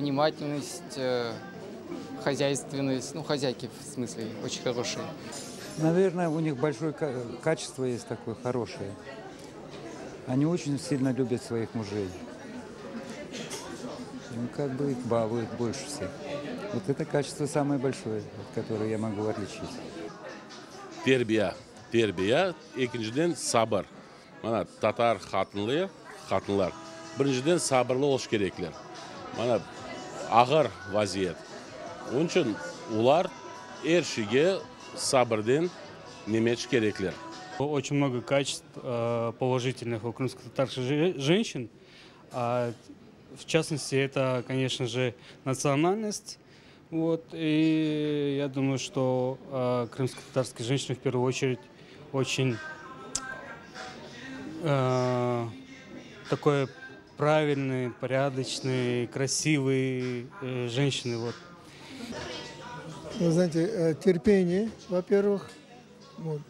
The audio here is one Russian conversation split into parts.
внимательность, хозяйственность, ну, хозяйки в смысле, очень хорошие. Наверное, у них большое качество есть такое хорошее. Они очень сильно любят своих мужей. Ну, как бы их балуют больше всех. Вот это качество самое большое, которое я могу отличить. Terbiya, ikkinchidan sabr. Mana tatar xotinlar birinchidan sabrli bo'lish keraklar. Mana og'ir vaziyat. Onun uchun ular ershiga sabrdan nemesh keraklar. Очень много качеств положительных у крымско-татарских женщин. В частности, это, конечно же, национальность. Вот. И я думаю, что крымско-татарские женщины в первую очередь очень такой правильные, порядочные, красивые женщины. Вот. Вы знаете, терпение, во-первых, вот,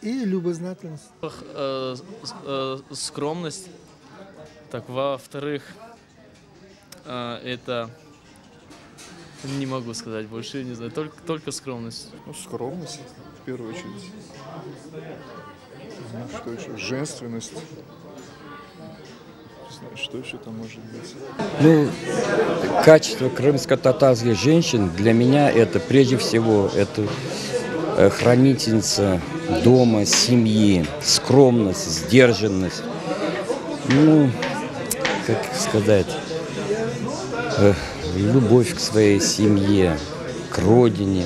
и любознательность. Скромность. Так, во-вторых, это не могу сказать больше, не знаю, только скромность. Ну, скромность, в первую очередь. Ну, что еще? Женственность. Не знаю, что еще там может быть? Ну, качество крымско-татарских женщин для меня это прежде всего это хранительница дома, семьи, скромность, сдержанность. Ну, как сказать, любовь к своей семье, к родине.